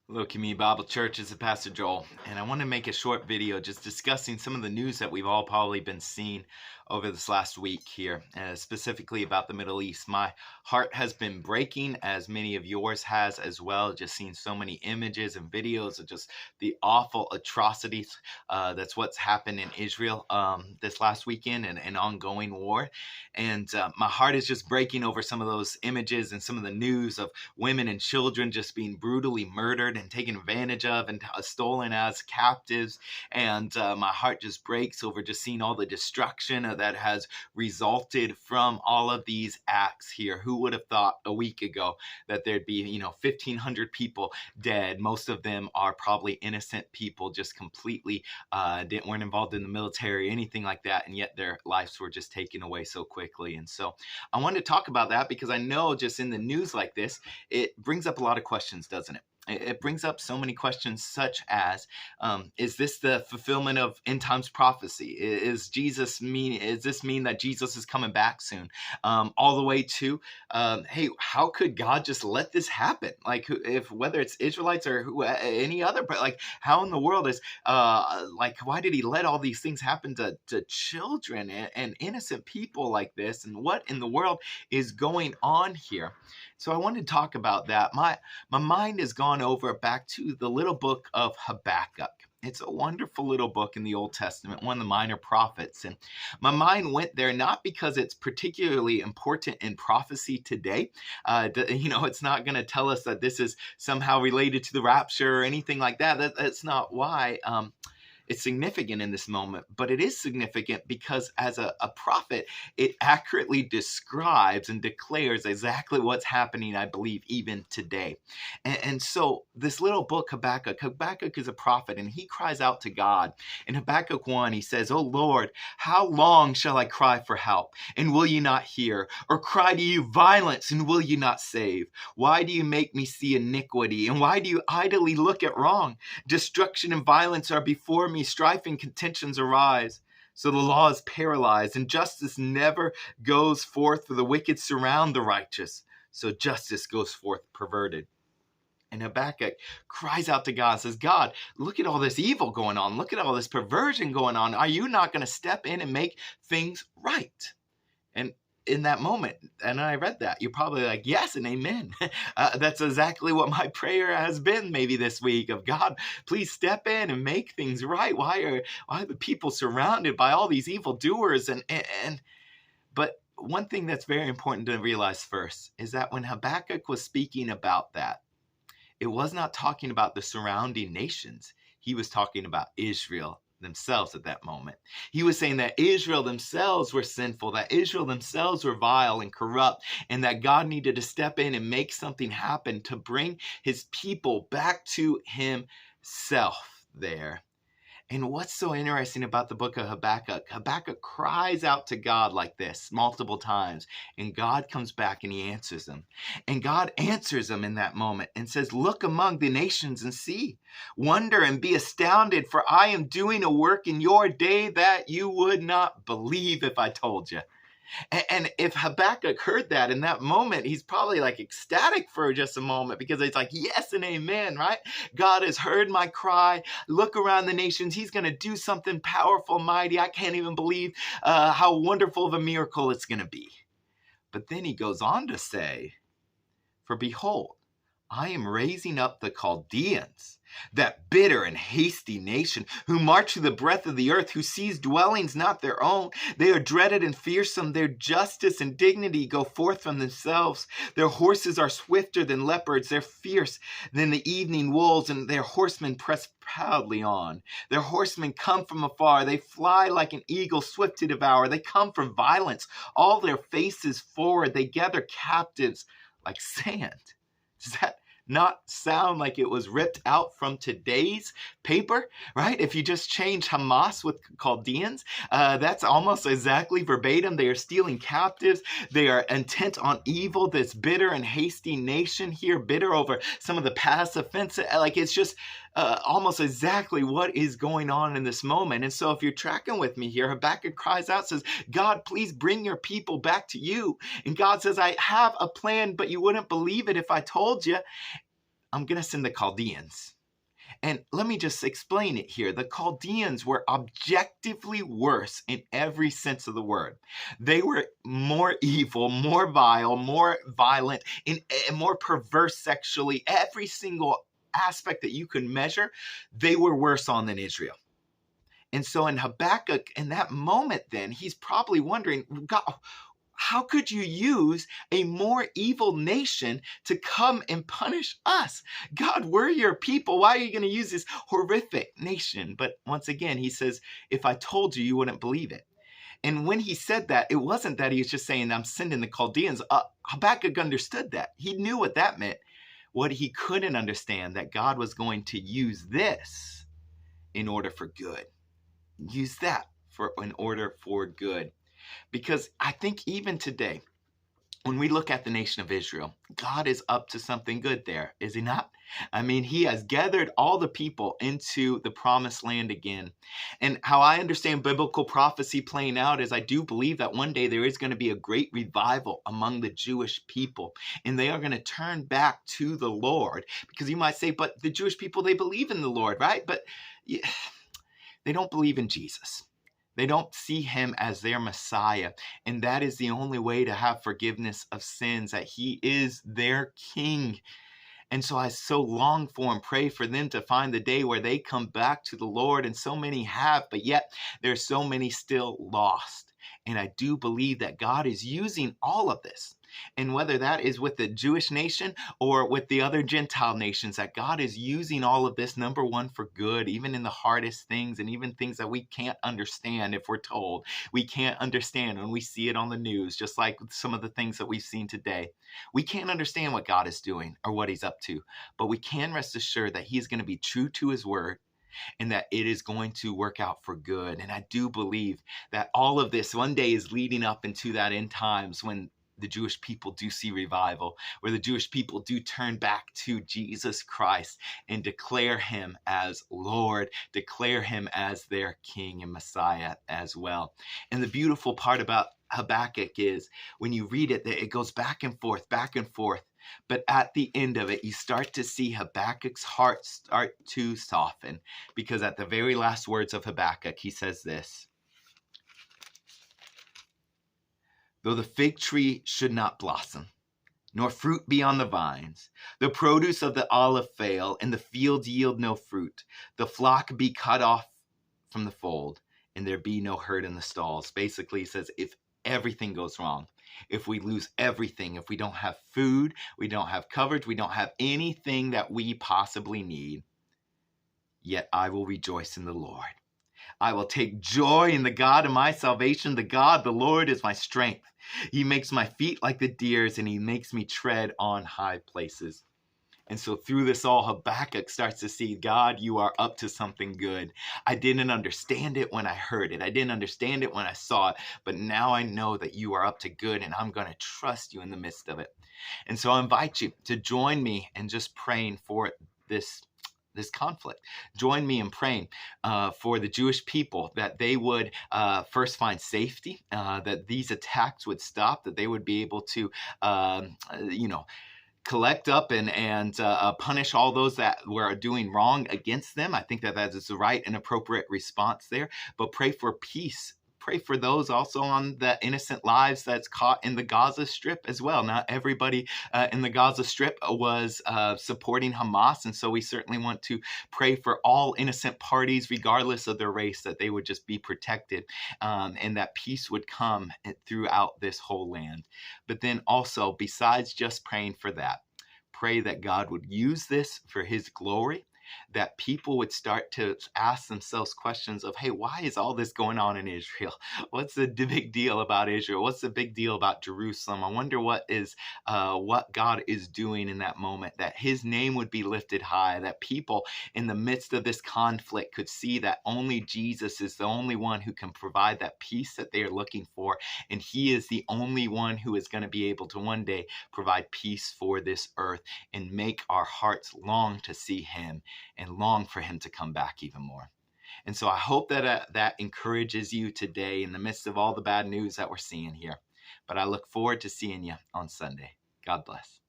Hello, Community Bible Church. It's Pastor Joel, and I want to make a short video just discussing some of the news that we've all probably been seeing over this last week here, specifically about the Middle East. My heart has been breaking, as many of yours has as well, just seeing so many images and videos of just the awful atrocities. That's what's happened in Israel this last weekend and an ongoing war. And my heart is just breaking over some of those images and some of the news of women and children just being brutally murdered and taken advantage of and stolen as captives. And my heart just breaks over just seeing all the destruction that has resulted from all of these acts here. Who would have thought a week ago that there'd be, 1,500 people dead? Most of them are probably innocent people, just completely weren't involved in the military or anything like that. And yet their lives were just taken away so quickly. And so I wanted to talk about that because I know just in the news like this, it brings up a lot of questions, doesn't it? It brings up so many questions, such as, is this the fulfillment of end times prophecy? Is this mean that Jesus is coming back soon? All the way to, hey, how could God just let this happen? Like, whether it's Israelites or any other, but like, how in the world is, why did he let all these things happen to children and innocent people like this? And what in the world is going on here? So I wanted to talk about that. My mind has gone over back to the little book of Habakkuk. It's a wonderful little book in the Old Testament, one of the minor prophets. And my mind went there not because it's particularly important in prophecy today. It's not going to tell us that this is somehow related to the rapture or anything like that. That's not why. It's significant in this moment, but it is significant because as a prophet, it accurately describes and declares exactly what's happening, I believe, even today. And so this little book, Habakkuk is a prophet, and he cries out to God. In Habakkuk 1, he says, "Oh Lord, how long shall I cry for help, and will you not hear? Or cry to you violence, and will you not save? Why do you make me see iniquity, and why do you idly look at wrong? Destruction and violence are before me, strife and contentions arise. So the law is paralyzed, and justice never goes forth, for the wicked surround the righteous. So justice goes forth perverted." And Habakkuk cries out to God and says, "God, look at all this evil going on. Look at all this perversion going on. Are you not going to step in and make things right?" And in that moment, and I read that, you're probably like, yes and amen. That's exactly what my prayer has been maybe this week of, God, please step in and make things right. Why are the people surrounded by all these evildoers? But one thing that's very important to realize first is that when Habakkuk was speaking about that, it was not talking about the surrounding nations. He was talking about Israel themselves at that moment. He was saying that Israel themselves were sinful, that Israel themselves were vile and corrupt, and that God needed to step in and make something happen to bring his people back to himself there. And what's so interesting about the book of Habakkuk, Habakkuk cries out to God like this multiple times, and God comes back and he answers him. And God answers him in that moment and says, "Look among the nations and see. Wonder and be astounded, for I am doing a work in your day that you would not believe if I told you." And if Habakkuk heard that in that moment, he's probably like ecstatic for just a moment, because it's like, yes and amen, right? God has heard my cry. Look around the nations. He's going to do something powerful, mighty. I can't even believe how wonderful of a miracle it's going to be. But then he goes on to say, "For behold, I am raising up the Chaldeans, that bitter and hasty nation, who march through the breadth of the earth, who seize dwellings not their own. They are dreaded and fearsome. Their justice and dignity go forth from themselves. Their horses are swifter than leopards. They're fierce than the evening wolves, and their horsemen press proudly on. Their horsemen come from afar. They fly like an eagle, swift to devour. They come for violence. All their faces forward. They gather captives like sand." Does that not sound like it was ripped out from today's paper, right? If you just change Hamas with Chaldeans, that's almost exactly verbatim. They are stealing captives. They are intent on evil. This bitter and hasty nation here, bitter over some of the past offenses. Like, it's just almost exactly what is going on in this moment. And so if you're tracking with me here, Habakkuk cries out, says, "God, please bring your people back to you." And God says, "I have a plan, but you wouldn't believe it if I told you." I'm going to send the Chaldeans. And let me just explain it here. The Chaldeans were objectively worse in every sense of the word. They were more evil, more vile, more violent, and more perverse sexually. Every single aspect that you could measure, they were worse on than Israel. And so in Habakkuk, in that moment, then he's probably wondering, God, how could you use a more evil nation to come and punish us? God, we're your people. Why are you going to use this horrific nation? But once again, he says, if I told you, you wouldn't believe it. And when he said that, it wasn't that he was just saying, I'm sending the Chaldeans. Habakkuk understood that. He knew what that meant. What he couldn't understand, that God was going to use this in order for good. Use that in order for good. Because I think even today, when we look at the nation of Israel, God is up to something good there, is he not? I mean, he has gathered all the people into the promised land again. And how I understand biblical prophecy playing out is I do believe that one day there is going to be a great revival among the Jewish people. And they are going to turn back to the Lord. Because you might say, but the Jewish people, they believe in the Lord, right? But they don't believe in Jesus. They don't see him as their Messiah. And that is the only way to have forgiveness of sins, that he is their king. And so I so long for and pray for them to find the day where they come back to the Lord. And so many have, but yet there's so many still lost. And I do believe that God is using all of this. And whether that is with the Jewish nation or with the other Gentile nations, that God is using all of this, number one, for good, even in the hardest things and even things that we can't understand if we're told. We can't understand when we see it on the news, just like some of the things that we've seen today. We can't understand what God is doing or what he's up to, but we can rest assured that he's going to be true to his word, and that it is going to work out for good. And I do believe that all of this one day is leading up into that end times when the Jewish people do see revival, where the Jewish people do turn back to Jesus Christ and declare him as Lord, declare him as their King and Messiah as well. And the beautiful part about Habakkuk is when you read it, it goes back and forth, back and forth. But at the end of it, you start to see Habakkuk's heart start to soften, because at the very last words of Habakkuk, he says this: though the fig tree should not blossom, nor fruit be on the vines, the produce of the olive fail, and the fields yield no fruit, the flock be cut off from the fold, and there be no herd in the stalls. Basically, he says, if everything goes wrong, if we lose everything, if we don't have food, we don't have coverage, we don't have anything that we possibly need, yet I will rejoice in the Lord. I will take joy in the God of my salvation. The Lord is my strength. He makes my feet like the deer's, and he makes me tread on high places. And so through this all, Habakkuk starts to see, God, you are up to something good. I didn't understand it when I heard it. I didn't understand it when I saw it. But now I know that you are up to good, and I'm going to trust you in the midst of it. And so I invite you to join me in just praying for this conflict. Join me in praying for the Jewish people, that they would first find safety, that these attacks would stop, that they would be able to, collect up and punish all those that were doing wrong against them. I think that is the right and appropriate response there. But pray for peace. Pray for those also on the innocent lives that's caught in the Gaza Strip as well. Not everybody in the Gaza Strip was supporting Hamas, and so we certainly want to pray for all innocent parties, regardless of their race, that they would just be protected, and that peace would come throughout this whole land. But then also, besides just praying for that, pray that God would use this for his glory, that people would start to ask themselves questions of, hey, why is all this going on in Israel? What's the big deal about Israel? What's the big deal about Jerusalem? I wonder what God is doing in that moment, that his name would be lifted high, that people in the midst of this conflict could see that only Jesus is the only one who can provide that peace that they are looking for. And he is the only one who is going to be able to one day provide peace for this earth and make our hearts long to see him and long for him to come back even more. And so I hope that that encourages you today in the midst of all the bad news that we're seeing here. But I look forward to seeing you on Sunday. God bless.